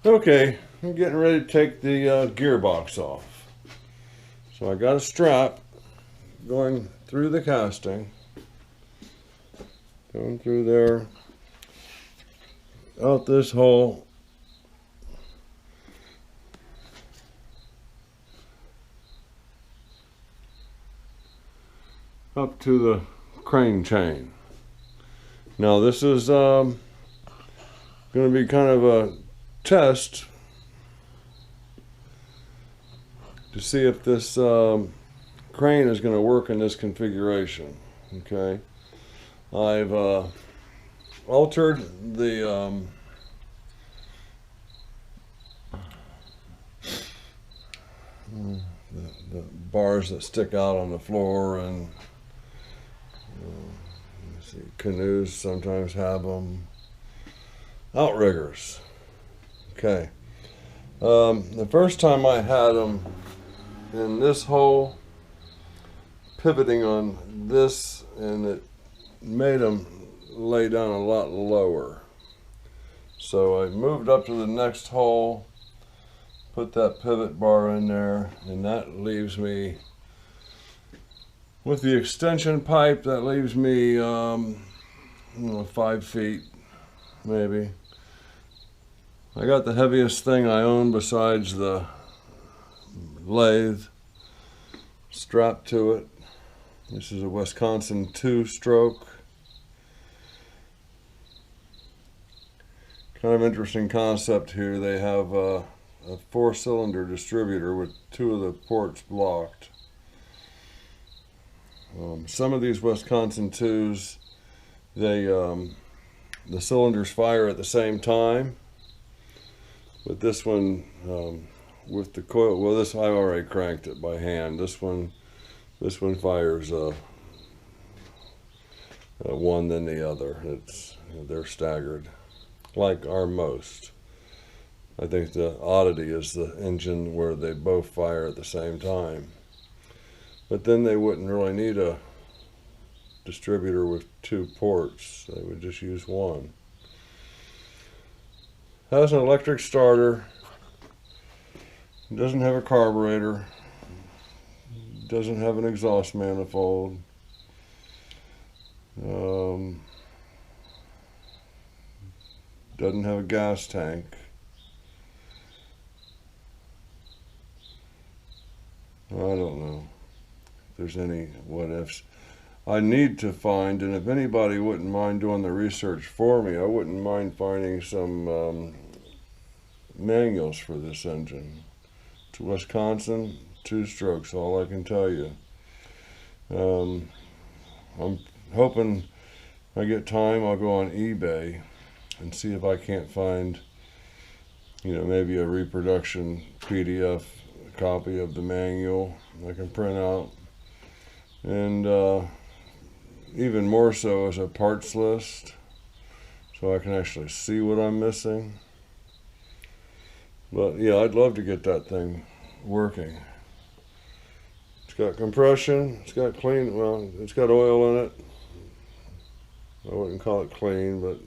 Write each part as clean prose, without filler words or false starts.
Okay, I'm getting ready to take the gearbox off. So I got a strap going through the casting, going through there, out this hole, up to the crane chain. Now this is going to be kind of a test to see if this crane is going to work in this configuration. Okay, I've altered the bars that stick out on the floor, and let's see, canoes sometimes have them. Outriggers. Okay. The first time I had them in this hole, pivoting on this, and it made them lay down a lot lower. So I moved up to the next hole, put that pivot bar in there, and that leaves me, with the extension pipe, that leaves me 5 feet maybe. I got the heaviest thing I own besides the lathe strapped to it. This is a Wisconsin 2-stroke. Kind of interesting concept here. They have a 4-cylinder distributor with 2 of the ports blocked. Some of these Wisconsin 2s, the cylinders fire at the same time. But this one, with the coil, well, this I already cranked it by hand. This one fires one then the other. They're staggered, like our most. I think the oddity is the engine where they both fire at the same time. But then they wouldn't really need a distributor with 2 ports. They would just use one. Has an electric starter. Doesn't have a carburetor. Doesn't have an exhaust manifold. Doesn't have a gas tank. I don't know if there's any what ifs. I need to find, and if anybody wouldn't mind doing the research for me, I wouldn't mind finding some manuals for this engine. It's Wisconsin 2-strokes, all I can tell you. I'm hoping I get time, I'll go on eBay and see if I can't find, maybe a reproduction PDF copy of the manual I can print out. And even more so as a parts list, so I can actually see what I'm missing. But yeah, I'd love to get that thing working. It's got compression, it's got clean, well, it's got oil in it. I wouldn't call it clean, but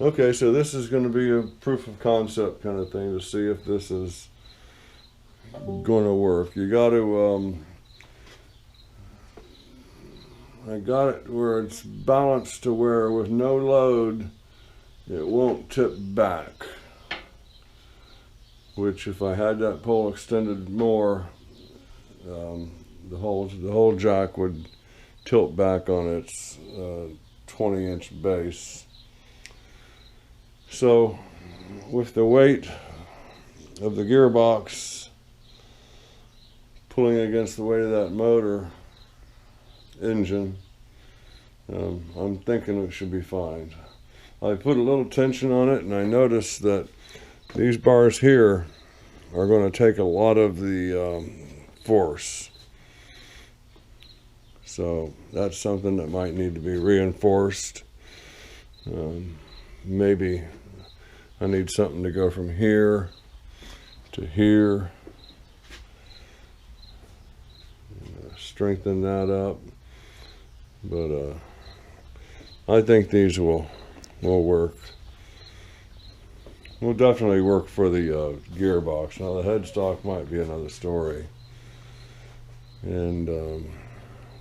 okay, so this is going to be a proof of concept kind of thing to see if this is going to work. You got to I got it where it's balanced to where with no load it won't tip back, which if I had that pole extended more, the whole jack would tilt back on its 20-inch base. So with the weight of the gearbox pulling against the weight of that motor engine, I'm thinking it should be fine. I put a little tension on it, and I noticed that these bars here are going to take a lot of the force. So that's something that might need to be reinforced. Maybe I need something to go from here to here. Strengthen that up. But I think these will will work. Will definitely work for the gearbox. Now the headstock might be another story. And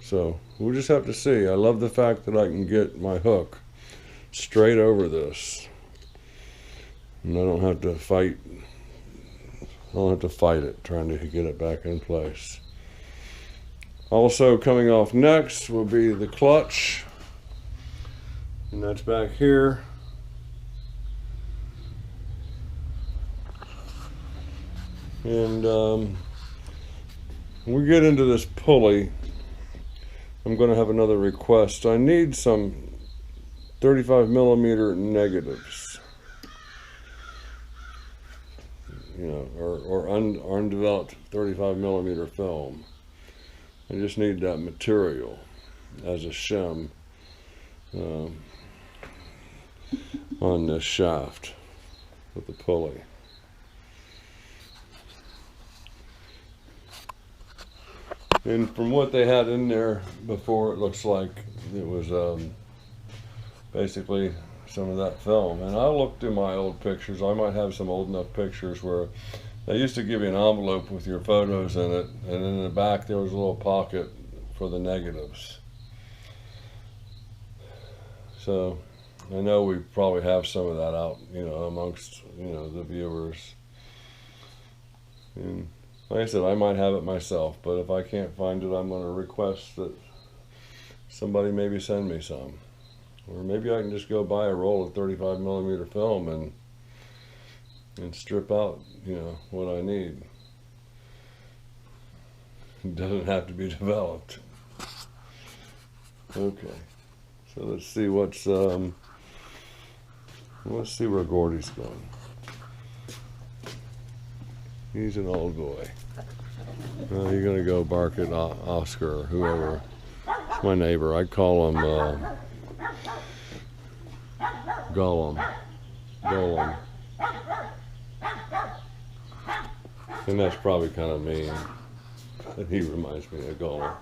so we'll just have to see. I love the fact that I can get my hook straight over this. And I don't have to fight. I don't have to fight it trying to get it back in place. Also coming off next will be the clutch. And that's back here. And when we get into this pulley, I'm going to have another request. I need some 35mm negatives, you know, or undeveloped 35mm film. I just need that material as a shim on this shaft with the pulley. And from what they had in there before, it looks like it was basically some of that film. And I looked through my old pictures. I might have some old enough pictures where they used to give you an envelope with your photos in it, and in the back there was a little pocket for the negatives. So I know we probably have some of that out, you know, amongst, you know, the viewers. And like I said, I might have it myself, but if I can't find it, I'm going to request that somebody maybe send me some. Or maybe I can just go buy a roll of 35mm film and strip out, you know, what I need. It doesn't have to be developed. Okay, so let's see let's see where Gordy's going. He's an old boy. You're gonna go bark at Oscar or whoever. It's my neighbor. I'd call him Gollum. And that's probably kind of mean. He reminds me of Gollum.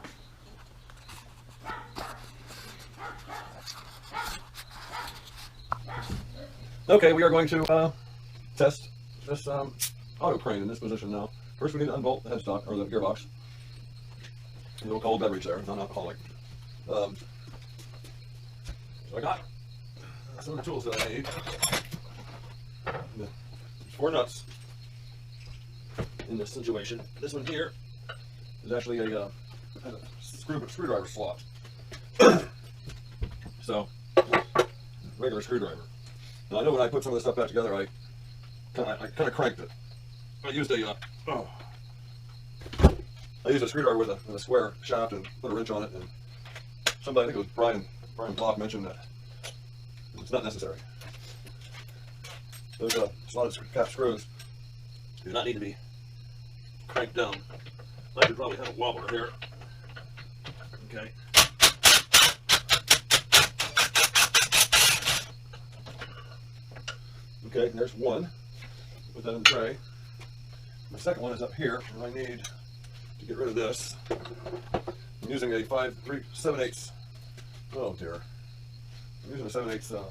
Okay, we are going to test this auto crane in this position now. First we need to unbolt the headstock, or the gearbox. A little cold beverage there, non-alcoholic. So I got some of the tools that I need. There's 4 nuts in this situation. This one here is actually a screwdriver slot. So, regular screwdriver. Now I know when I put some of this stuff back together, I kind of cranked it. I used a screwdriver with a square shaft and put a wrench on it. And somebody, I think it was Brian Block, mentioned that it's not necessary. Those slotted cap screws do not need to be cranked down. I could probably have a wobbler here. Okay. Okay, there's one. Put that in the tray. The second one is up here, and I need to get rid of this. I'm using a 7/8. Oh dear. I'm using a 7/8. Let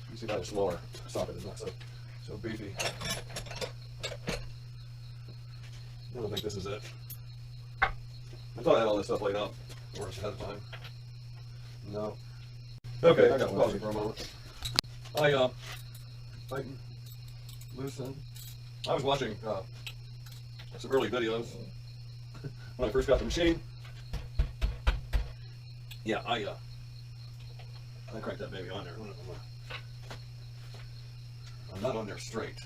me see if I have a smaller socket. It's not so beefy. I don't think this is it. I thought I had all this stuff laid out for us ahead of time. No. Okay, I got one. Pause it for a moment. Tighten, loosen. I was watching some early videos when I first got the machine. Yeah, I cranked that baby on there. I'm not on there straight.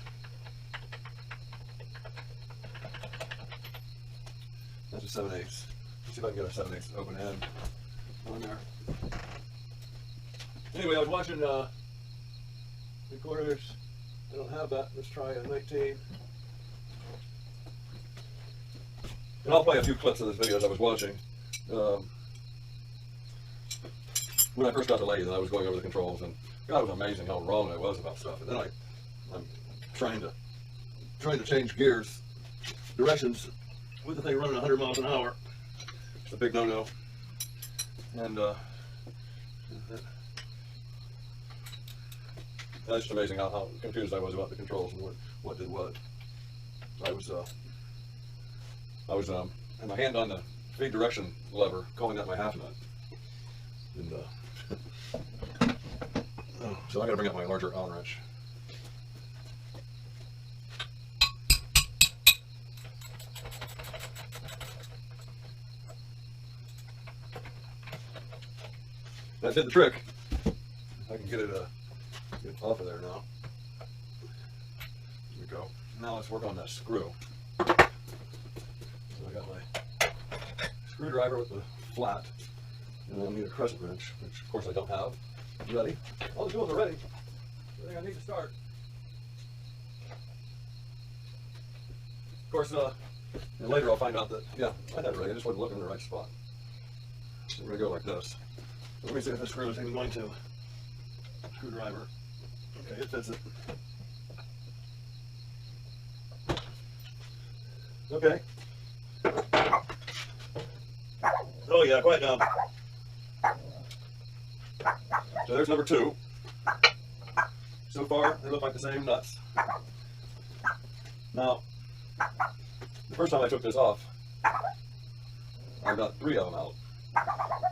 That's a 7/8. Let's see if I can get a 7/8 open end on there. Anyway, I was watching 3/4. I don't have that. Let's try a 19. And I'll play a few clips of this video as I was watching. When I first got the lathe, and I was going over the controls, and God, it was amazing how wrong I was about stuff. And then I'm trying to change gears, directions with the thing running 100 miles an hour. It's a big no-no. And That's just amazing how confused I was about the controls and what did what. I was had my hand on the feed direction lever, calling that my half nut. And so I got to bring up my larger Allen wrench. That did the trick. I can get it off of there now. There we go. Now let's work on that screw. So I got my screwdriver with the flat, and I'll need a crescent wrench, which of course I don't have. You ready? All the tools are ready. I think I need to start. Of course, and later I'll find out that, yeah, I had it ready. I just wasn't looking in the right spot. So we're going to go like this. Let me see if this screw is even going to. Screwdriver. Okay, it fits it. Okay. Oh yeah, quiet down. So there's number 2. So far, they look like the same nuts. Now, the first time I took this off, I got 3 of them out.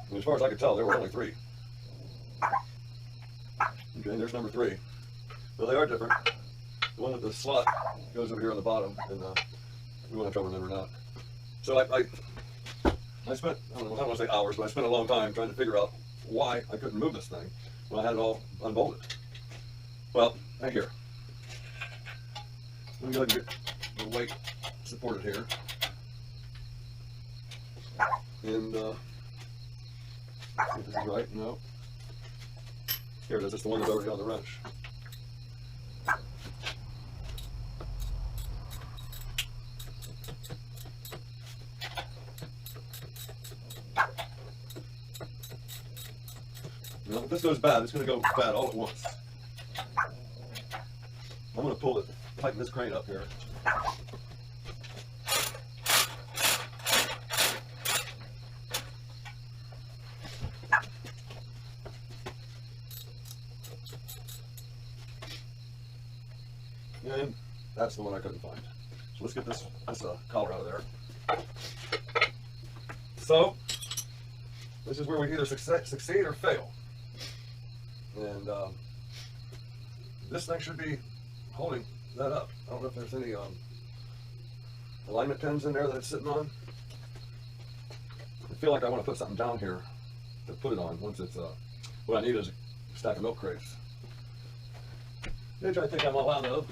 And as far as I could tell, there were only 3. Okay, there's number 3. Well, they are different. The one with the slot goes over here on the bottom, and we won't have trouble remembering that. So I spent, I don't want to say hours, but I spent a long time trying to figure out why I couldn't move this thing when I had it all unbolted. Well, right here. Let me go ahead and get the weight supported here. And, see if this is right. No. Here it is. It's the one that's already on the wrench. Now, if this goes bad, it's going to go bad all at once. I'm going to pull it, tighten this crane up here. And that's the one I couldn't find. So let's get this collar out of there. So this is where we either succeed or fail. And this thing should be holding that up. I don't know if there's any alignment pins in there that it's sitting on. I feel like I want to put something down here to put it on once it's, what I need is a stack of milk crates, which I think I'm all out of.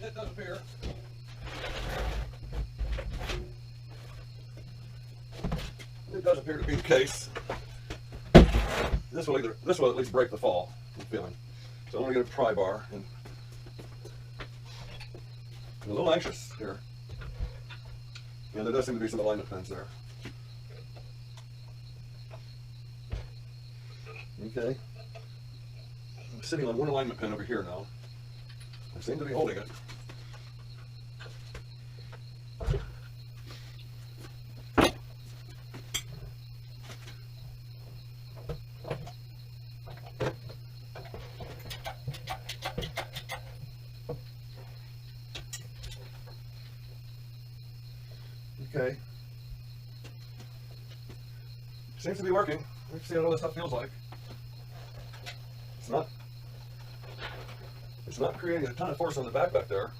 It does appear. It does appear to be the case. This will at least break the fall, I'm feeling. So I'm going to get a pry bar, and I'm a little anxious here. And there does seem to be some alignment pins there. Okay. I'm sitting on one alignment pin over here now. I seem to be holding it. Okay. Seems to be working. Let's see what all this stuff feels like. It's not creating a ton of force on the back there.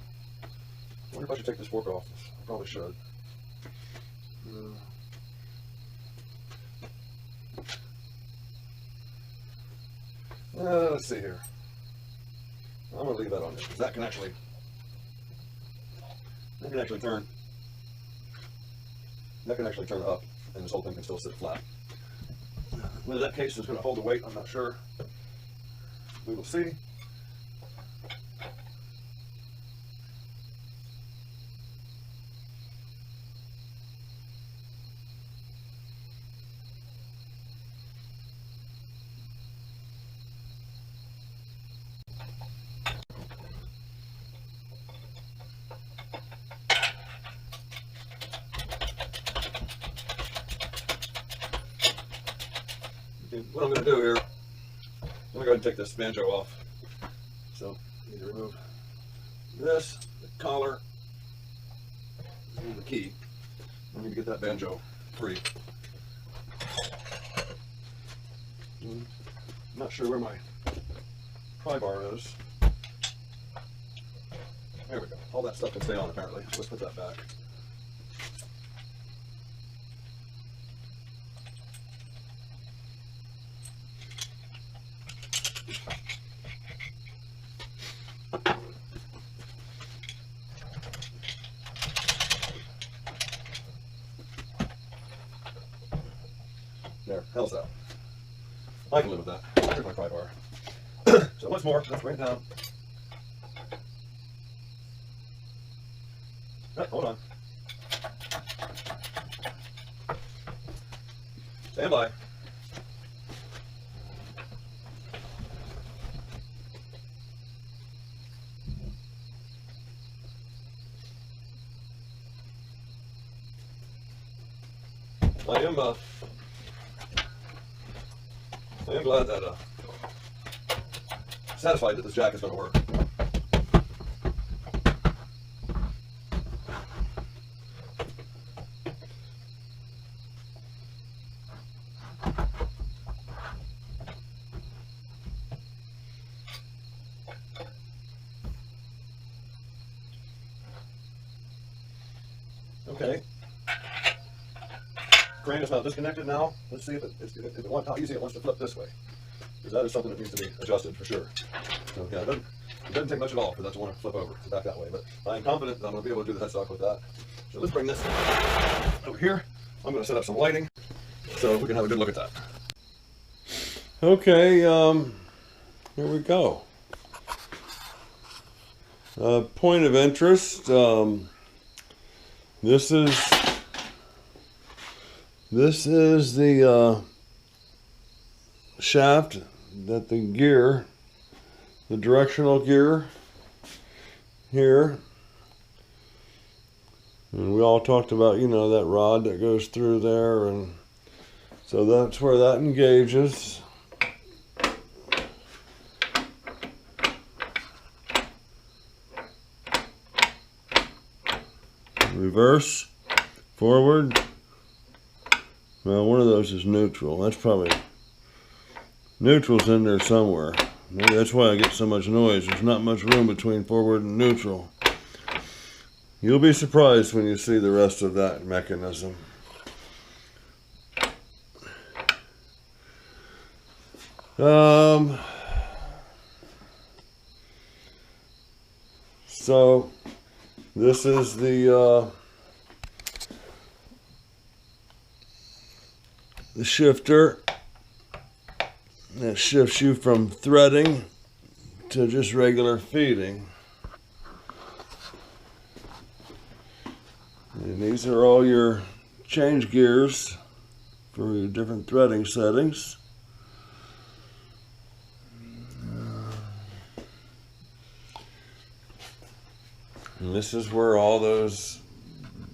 I wonder if I should take this fork off. I probably should. Let's see here. I'm going to leave that on there because that can actually turn. That can actually turn up, and this whole thing can still sit flat. Whether that case is going to hold the weight, I'm not sure. We will see. what I'm going to do here, I'm going to go ahead and take this banjo off. So I need to remove this, the collar, and the key. I need to get that banjo free. I'm not sure where my pry bar is. There we go. All that stuff can stay on apparently. So let's put that back. There, hell's that. I can live with that. Here's my pry bar. So once more, let's bring it down. Oh, hold on. Stand by. I am glad that satisfied that this jack is going to work. Okay. Crane is now disconnected now. Let's see if it wants, how easy it wants to flip this way. Because that is something that needs to be adjusted for sure. So yeah, it doesn't take much at all for that to want to flip over to back that way. But I'm confident that I'm going to be able to do the headstock with that. So let's bring this over here. I'm going to set up some lighting so we can have a good look at that. Okay, here we go. Point of interest. This is the shaft that the gear, the directional gear here, and we all talked about, you know, that rod that goes through there, and so that's where that engages. Reverse, forward. Well, one of those is neutral. That's probably, neutral's in there somewhere. Maybe that's why I get so much noise. There's not much room between forward and neutral. You'll be surprised when you see the rest of that mechanism. So this is the shifter that shifts you from threading to just regular feeding. And these are all your change gears for your different threading settings. And this is where all those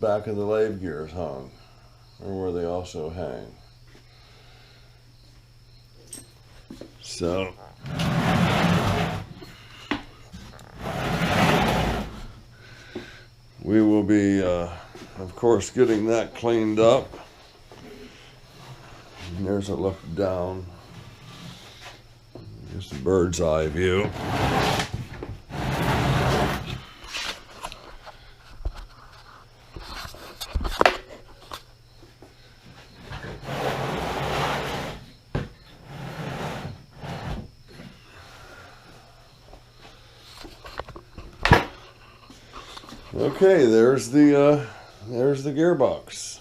back of the lathe gears hung, or where they also hang. So we will be, of course, getting that cleaned up. And there's a look down. Just a bird's eye view. Okay, there's the gearbox.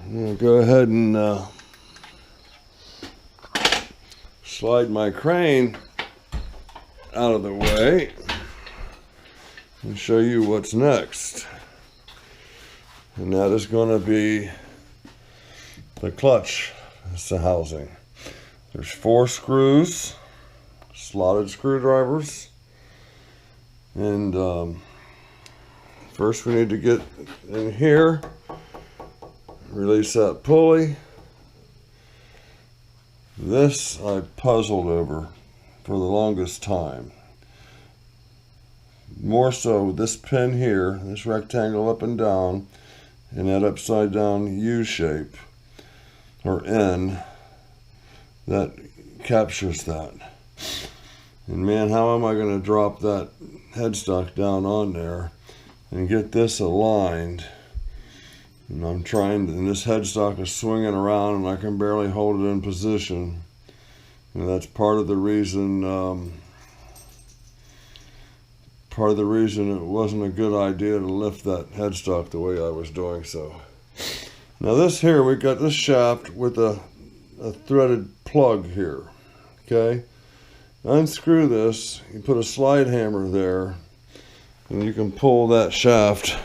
I'm gonna go ahead and slide my crane out of the way and show you what's next. And that is going to be the clutch. It's the housing. There's 4 screws, slotted screwdrivers. And first we need to get in here, release that pulley, This I puzzled over for the longest time. More so this pin here, this rectangle up and down, and that upside down U shape, or N, that captures that. And man, how am I going to drop that headstock down on there and get this aligned? And I'm trying to, and this headstock is swinging around and I can barely hold it in position. And that's part of the reason it wasn't a good idea to lift that headstock the way I was doing so. Now this here, we got this shaft with a threaded plug here, okay? Unscrew this, you put a slide hammer there, and you can pull that shaft,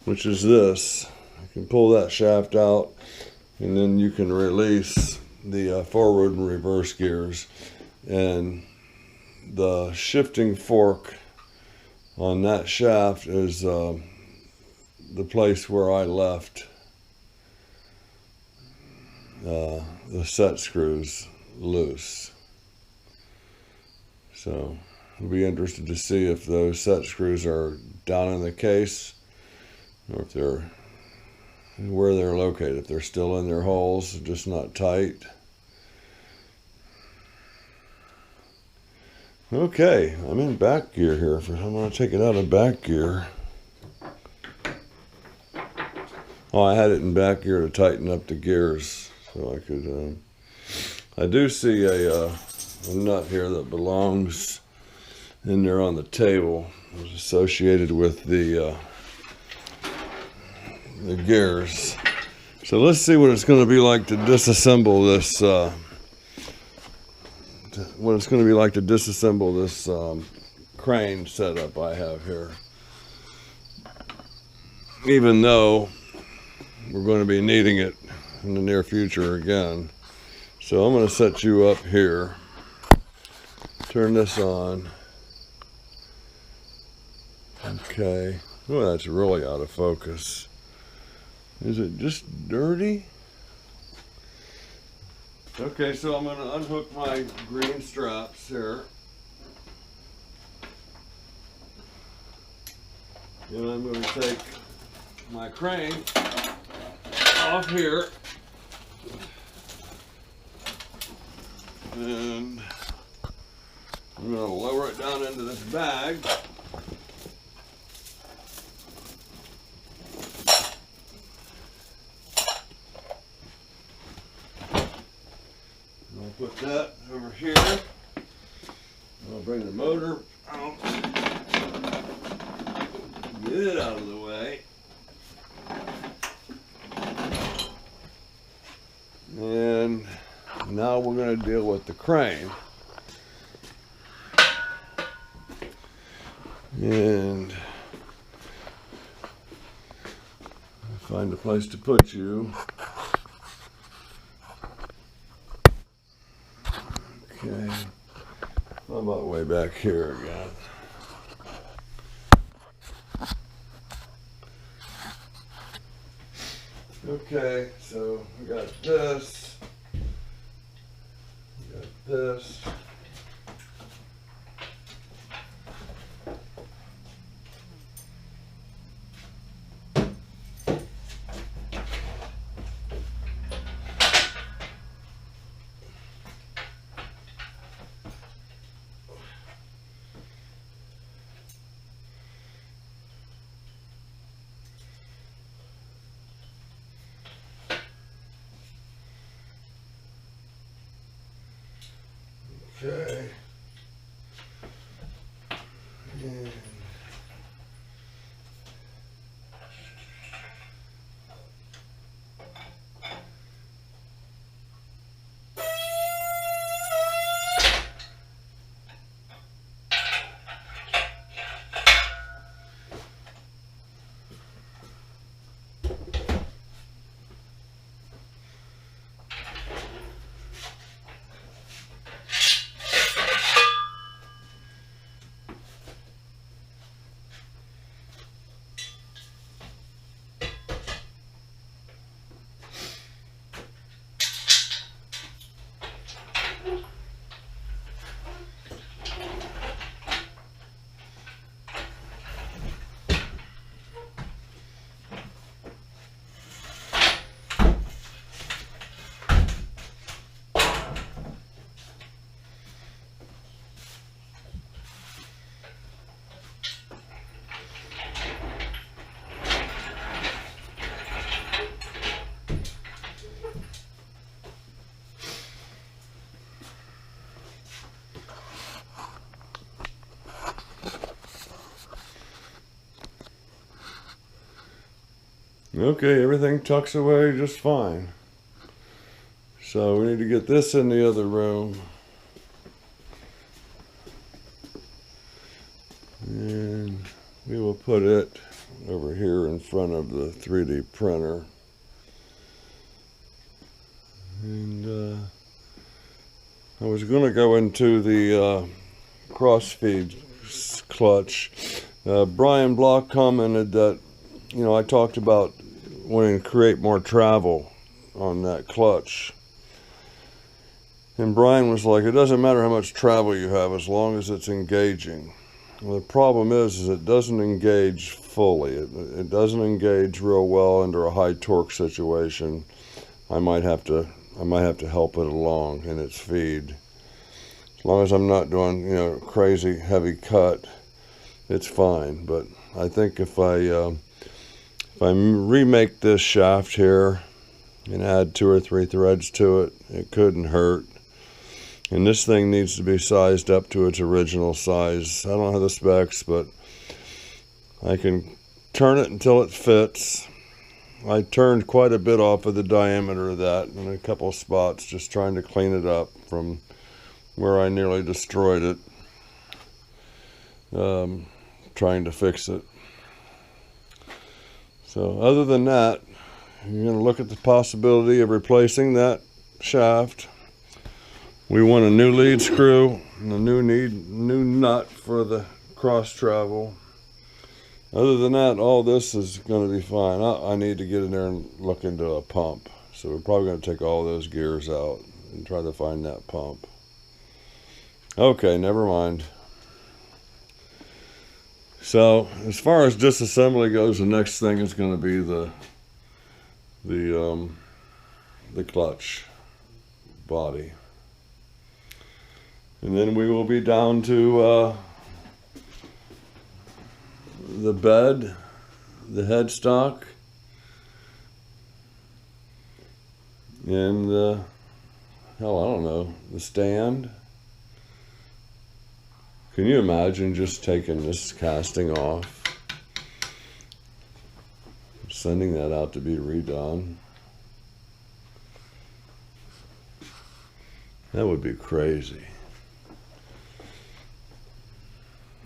which is this. You can pull that shaft out, and then you can release the forward and reverse gears. And the shifting fork on that shaft is the place where I left the set screws loose. So I'll be interested to see if those set screws are down in the case, or if they're where they're located, if they're still in their holes, just not tight. Okay, I'm in back gear here. I'm going to take it out of back gear. Oh, I had it in back gear to tighten up the gears, so I could. I do see a nut here that belongs in there on the table. It's associated with the gears. So let's see what it's going to be like to disassemble this. What it's going to be like to disassemble this crane setup I have here. Even though we're going to be needing it in the near future again. So I'm going to set you up here. Turn this on. Okay. Oh, that's really out of focus. Is it just dirty? Okay, so I'm going to unhook my green straps here. And I'm going to take my crane off here. And I'm going to lower it down into this bag. I'll put that over here. I'll bring the motor out. Get it out of the way. And now we're going to deal with the crane. And find a place to put you. Okay, how about way back here again? Okay, so we got this, we got this. Okay. And Okay, everything tucks away just fine. So we need to get this in the other room. And we will put it over here in front of the 3D printer. And I was going to go into the crossfeed clutch. Brian Block commented that, you know, I talked about wanting to create more travel on that clutch. And Brian was like, it doesn't matter how much travel you have as long as it's engaging. Well, the problem is it doesn't engage fully. It doesn't engage real well under a high torque situation. I might have to help it along in its feed. As long as I'm not doing, you know, crazy heavy cut, it's fine. But I think if I remake this shaft here and add 2 or 3 threads to it, it couldn't hurt. And this thing needs to be sized up to its original size. I don't have the specs, but I can turn it until it fits. I turned quite a bit off of the diameter of that in a couple spots, just trying to clean it up from where I nearly destroyed it, trying to fix it. So other than that, you're going to look at the possibility of replacing that shaft. We want a new lead screw and a new nut for the cross travel. Other than that, all this is going to be fine. I need to get in there and look into a pump. So we're probably going to take all those gears out and try to find that pump. Okay, never mind. So as far as disassembly goes, the next thing is going to be the clutch body. And then we will be down to the bed, the headstock, and the, hell, I don't know, the stand. Can you imagine just taking this casting off, sending that out to be redone? That would be crazy.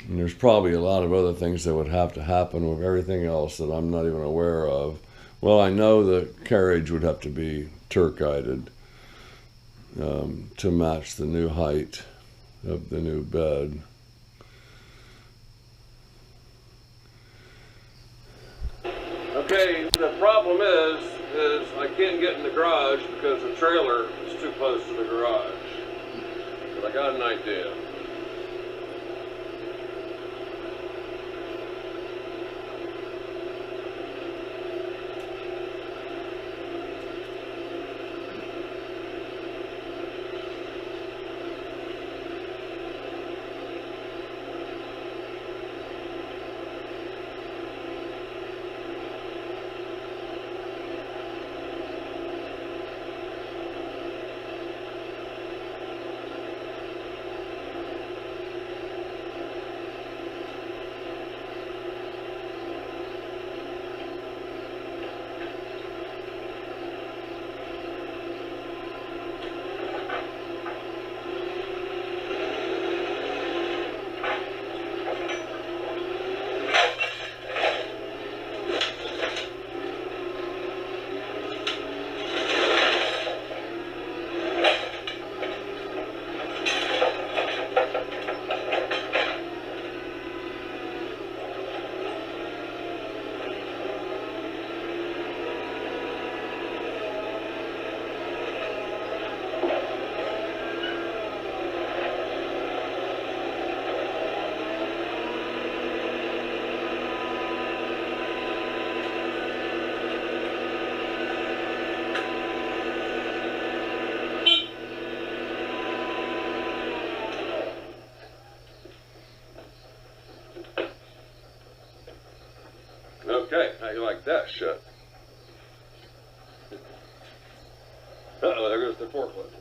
And there's probably a lot of other things that would have to happen with everything else that I'm not even aware of. Well, I know the carriage would have to be Turk-guided to match the new height of the new bed. Okay, the problem is I can't get in the garage because the trailer is too close to the garage. But I got an idea. Okay, how you like that shit? Uh-oh, there goes the forklift.